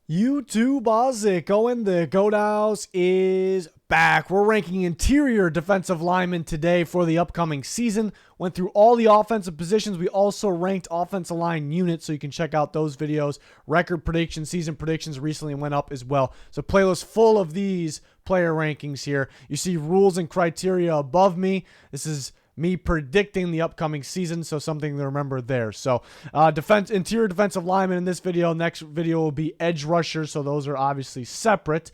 YouTube Oziko and the Goat House is back. We're ranking interior defensive linemen today for the upcoming season. Went through all the offensive positions. We also ranked offensive line units, so you can check out those videos. Record predictions, season predictions recently went up as well. So playlist full of these player rankings here. You see rules and criteria above me. This is me predicting the upcoming season, so something to remember there. So interior defensive lineman in this video. Next video will be edge rushers, so those are obviously separate.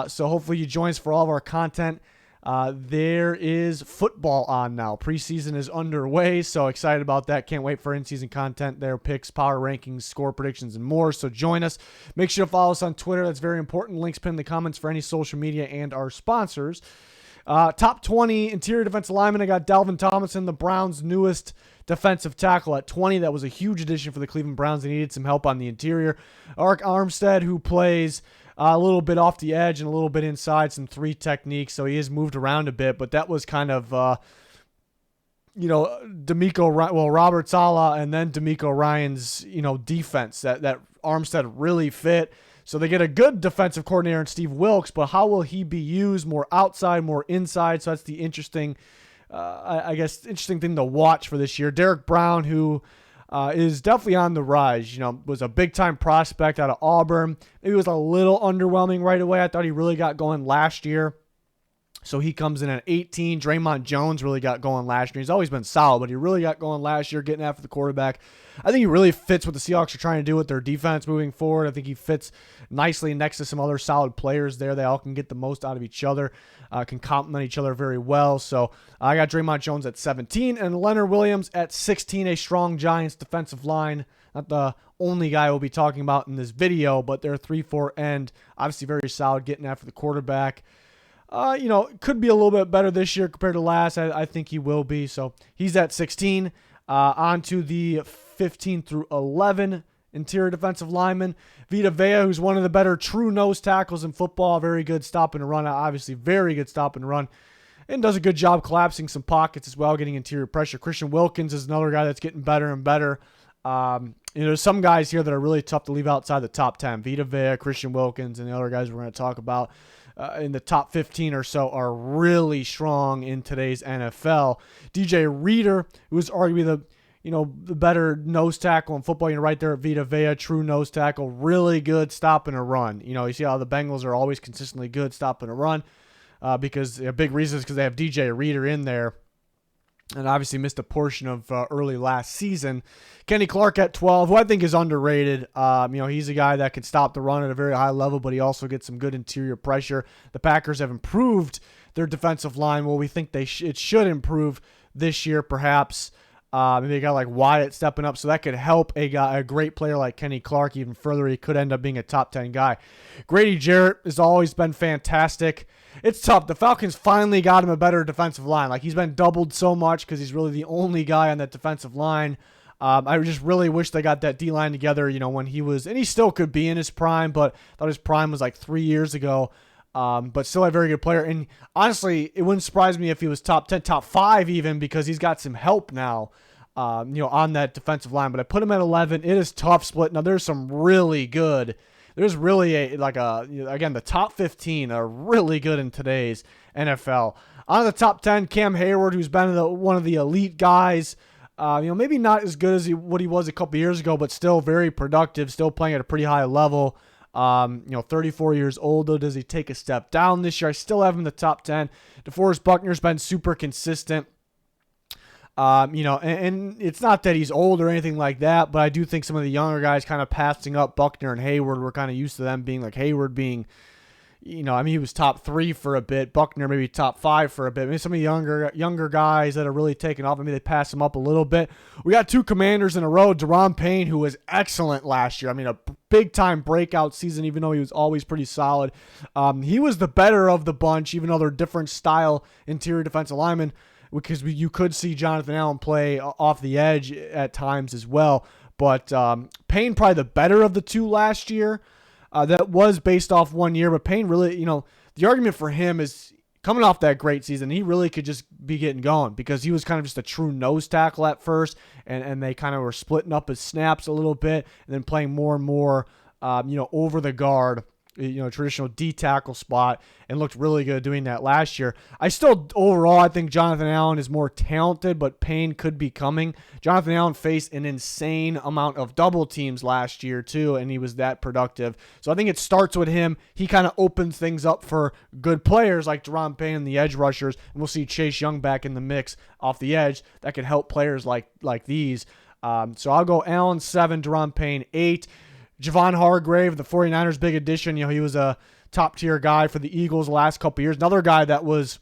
So hopefully you join us for all of our content. There is football on now. Preseason is underway, so excited about that. Can't wait for in-season content there, picks, power rankings, score predictions, and more. So join us. Make sure to follow us on Twitter. That's very important. Links pinned in the comments for any social media and our sponsors. Top 20 interior defensive lineman. I got Dalvin Tomlinson, the Browns' newest defensive tackle at 20. That was a huge addition for the Cleveland Browns. They needed some help on the interior. Arik Armstead, who plays a little bit off the edge and a little bit inside, some 3 techniques, so he has moved around a bit, but that was kind of, Robert Saleh and then D'Amico Ryan's, defense that Armstead really fit. So they get a good defensive coordinator in Steve Wilks, but how will he be used? More outside, more inside? So that's the interesting, interesting thing to watch for this year. Derek Brown, who is definitely on the rise, was a big-time prospect out of Auburn. Maybe was a little underwhelming right away. I thought he really got going last year. So he comes in at 18. Draymond Jones really got going last year. He's always been solid, but he really got going last year, getting after the quarterback. I think he really fits what the Seahawks are trying to do with their defense moving forward. I think he fits nicely next to some other solid players there. They all can get the most out of each other, can complement each other very well. So I got Draymond Jones at 17 and Leonard Williams at 16, a strong Giants defensive line. Not the only guy we'll be talking about in this video, but they're 3-4 end. Obviously very solid getting after the quarterback. Could be a little bit better this year compared to last. I think he will be. So he's at 16. On to the 15 through 11 interior defensive lineman. Vita Vea, who's one of the better true nose tackles in football. Very good stop and run. Obviously, very good stop and run. And does a good job collapsing some pockets as well, getting interior pressure. Christian Wilkins is another guy that's getting better and better. There's some guys here that are really tough to leave outside the top 10. Vita Vea, Christian Wilkins, and the other guys we're going to talk about in the top 15 or so are really strong in today's NFL. DJ Reader, who is arguably the better nose tackle in football, right there at Vita Vea, true nose tackle, really good stop and a run. You see how the Bengals are always consistently good stop and a run because a big reason is because they have DJ Reader in there. And obviously missed a portion of early last season. Kenny Clark at 12, who I think is underrated. He's a guy that can stop the run at a very high level, but he also gets some good interior pressure. The Packers have improved their defensive line. Well, we think it should improve this year, perhaps. Maybe a guy like Wyatt stepping up, so that could help a great player like Kenny Clark even further. He could end up being a top 10 guy. Grady Jarrett has always been fantastic. It's tough. The Falcons finally got him a better defensive line. Like, he's been doubled so much because he's really the only guy on that defensive line. I just really wish they got that D-line together, when he was, and he still could be in his prime, but I thought his prime was like 3 years ago. But still a very good player. And honestly, it wouldn't surprise me if he was top 10, top 5 even, because he's got some help now, on that defensive line. But I put him at 11. It is tough split. Now, there's some really good. There's really the top 15 are really good in today's NFL. On the top 10, Cam Hayward, who's been one of the elite guys. Maybe not as good as what he was a couple years ago, but still very productive, still playing at a pretty high level. 34 years old, though. Does he take a step down this year? I still have him in the top 10. DeForest Buckner's been super consistent. And it's not that he's old or anything like that, but I do think some of the younger guys kind of passing up Buckner and Hayward. We're kind of used to them being like Hayward being, he was top 3 for a bit. Buckner maybe top 5 for a bit. Maybe some of the younger guys that are really taking off, maybe they pass him up a little bit. We got 2 commanders in a row. Deron Payne, who was excellent last year. A big-time breakout season, even though he was always pretty solid. He was the better of the bunch, even though they're different style interior defensive linemen, because you could see Jonathan Allen play off the edge at times as well. But Payne probably the better of the 2 last year. That was based off 1 year, but Payne really, the argument for him is coming off that great season, he really could just be getting going because he was kind of just a true nose tackle at first, and they kind of were splitting up his snaps a little bit and then playing more and more over the guard, traditional D tackle spot, and looked really good doing that last year. Overall, I think Jonathan Allen is more talented, but pain could be coming. Jonathan Allen faced an insane amount of double teams last year too, and he was that productive. So I think it starts with him. He kind of opens things up for good players like Deron Payne and the edge rushers, and we'll see Chase Young back in the mix off the edge that could help players like these. So I'll go Allen 7, Deron Payne 8. Javon Hargrave, the 49ers' big addition. He was a top-tier guy for the Eagles the last couple years. Another guy that was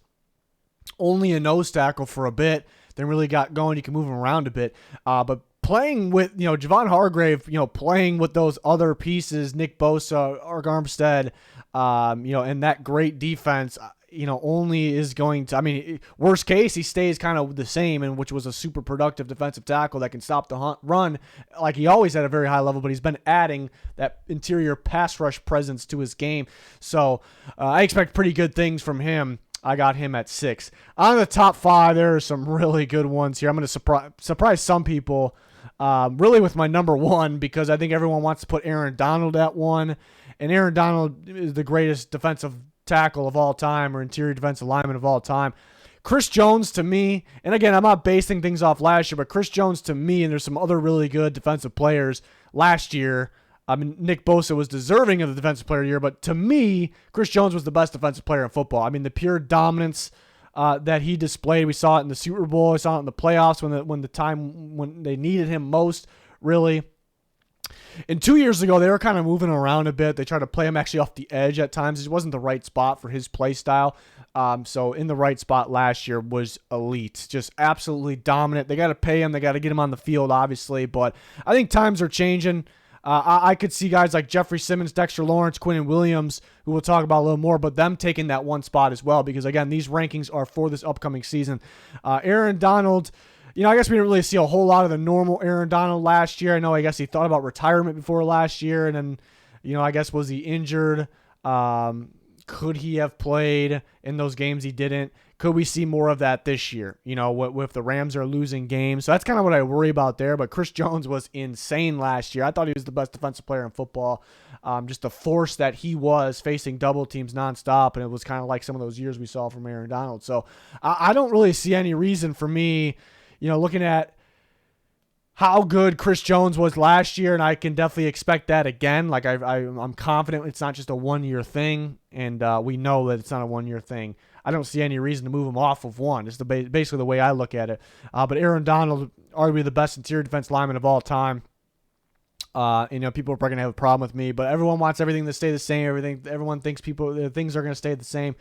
only a nose tackle for a bit, then really got going. You can move him around a bit. But playing with, Javon Hargrave, playing with those other pieces, Nick Bosa, Ark Armstead, and that great defense, only is going to, worst case, he stays kind of the same, and which was a super productive defensive tackle that can stop the run like he always had a very high level, but he's been adding that interior pass rush presence to his game. So I expect pretty good things from him. I got him at 6. On the top 5, there are some really good ones here. I'm going to surprise some people really with my number 1, because I think everyone wants to put Aaron Donald at 1, and Aaron Donald is the greatest defensive tackle of all time, or interior defensive lineman of all time. Chris Jones to me, and again, I'm not basing things off last year, but Chris Jones to me, and there's some other really good defensive players last year. Nick Bosa was deserving of the defensive player of the year, but to me, Chris Jones was the best defensive player in football. The pure dominance that he displayed, we saw it in the Super Bowl, we saw it in the playoffs when they needed him most, really. And 2 years ago, they were kind of moving around a bit. They tried to play him actually off the edge at times. It wasn't the right spot for his play style. So in the right spot last year was elite. Just absolutely dominant. They got to pay him. They got to get him on the field, obviously. But I think times are changing. I could see guys like Jeffrey Simmons, Dexter Lawrence, Quinnen Williams, who we'll talk about a little more, but them taking that one spot as well, because, again, these rankings are for this upcoming season. Aaron Donald, I guess we didn't really see a whole lot of the normal Aaron Donald last year. I guess he thought about retirement before last year, and then, I guess, was he injured? Could he have played in those games he didn't? Could we see more of that this year? If the Rams are losing games. So that's kind of what I worry about there. But Chris Jones was insane last year. I thought he was the best defensive player in football. Just the force that he was facing double teams nonstop. And it was kind of like some of those years we saw from Aaron Donald. So I don't really see any reason for me, looking at how good Chris Jones was last year, and I can definitely expect that again. Like I'm confident it's not just a one-year thing, and we know that it's not a one-year thing. I don't see any reason to move him off of one. It's basically the way I look at it. But Aaron Donald, arguably the best interior defense lineman of all time. People are probably going to have a problem with me, but everyone wants everything to stay the same. Everyone thinks things are going to stay the same.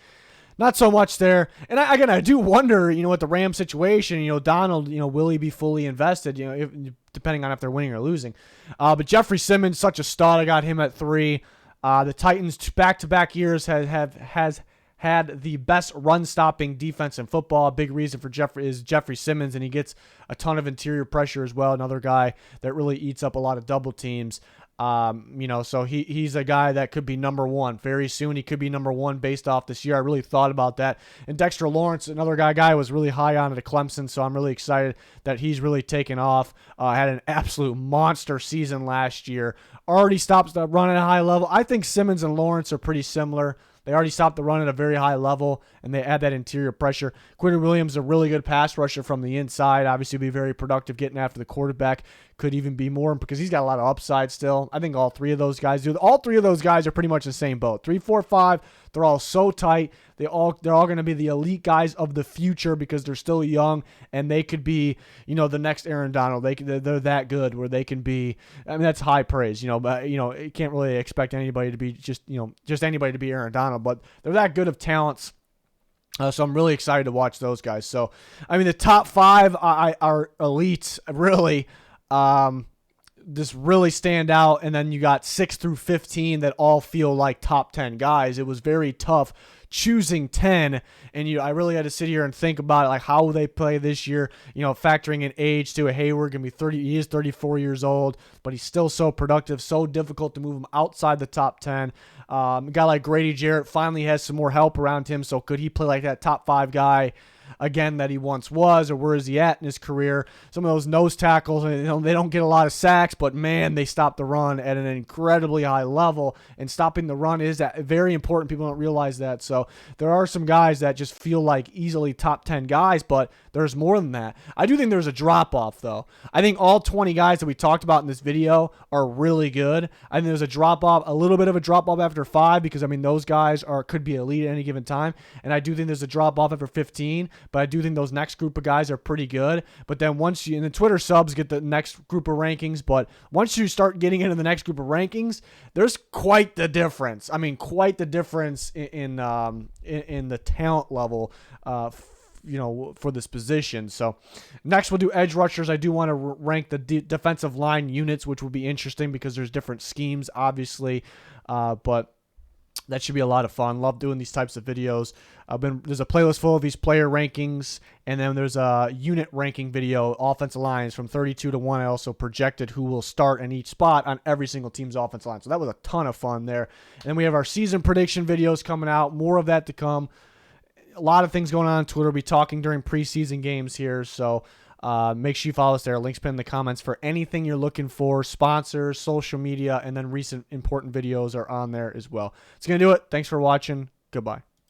Not so much there. And I do wonder, with the Rams situation, Donald, will he be fully invested, depending on if they're winning or losing. But Jeffrey Simmons, such a stud. I got him at 3. The Titans, back-to-back years, has had the best run-stopping defense in football. A big reason for Jeffrey Simmons, and he gets a ton of interior pressure as well. Another guy that really eats up a lot of double teams. So he's a guy that could be number 1 very soon. He could be number 1 based off this year. I really thought about that. And Dexter Lawrence, another guy I was really high on at Clemson, so I'm really excited that he's really taken off. Had an absolute monster season last year. Already stops the run at a high level. I think Simmons and Lawrence are pretty similar. They already stopped the run at a very high level, and they add that interior pressure. Quinnen Williams is a really good pass rusher from the inside. Obviously, be very productive getting after the quarterback. Could even be more because he's got a lot of upside still. I think all 3 of those guys do. All 3 of those guys are pretty much the same boat. 3, 4, 5. They're all so tight. They're all going to be the elite guys of the future because they're still young, and they could be, the next Aaron Donald. They're that good where they can be. That's high praise, But you can't really expect anybody to be just anybody to be Aaron Donald. But they're that good of talents. So I'm really excited to watch those guys. So the top 5 are elite, really. Just really stand out, and then you got 6 through 15 that all feel like top 10 guys. It was very tough choosing 10, and I really had to sit here and think about it, like how will they play this year, factoring in age to a Hayward, gonna be 30, he is 34 years old, but he's still so productive, so difficult to move him outside the top 10. A guy like Grady Jarrett finally has some more help around him, so could he play like that top 5 guy? again that he once was, or where is he at in his career. Some of those nose tackles, you know, they don't get a lot of sacks, but man, they stop the run at an incredibly high level, and stopping the run is very important. People don't realize that. So there are some guys that just feel like easily top 10 guys, but there's more than that. I do think there's a drop-off, though. I think all 20 guys that we talked about in this video are really good. I think there's a drop-off, a little bit of a drop-off after 5, because, I mean, those guys could be elite at any given time. And I do think there's a drop-off after 15, but I do think those next group of guys are pretty good. But then once you, and the Twitter subs get the next group of rankings, but once you start getting into the next group of rankings, there's quite the difference. I mean, quite the difference in the talent level, you know, for this position. So next we'll do edge rushers. I do want to rank the defensive line units, which will be interesting because there's different schemes, obviously, but that should be a lot of fun. Love doing these types of videos. There's a playlist full of these player rankings, and then there's a unit ranking video, offensive lines from 32 to 1. I also projected who will start in each spot on every single team's offensive line. So that was a ton of fun there. And then we have our season prediction videos coming out. More of that to come. A lot of things going on Twitter. We'll be talking during preseason games here, so make sure you follow us there. Links pinned in the comments for anything you're looking for. Sponsors, social media, and then recent important videos are on there as well. That's going to do it. Thanks for watching. Goodbye.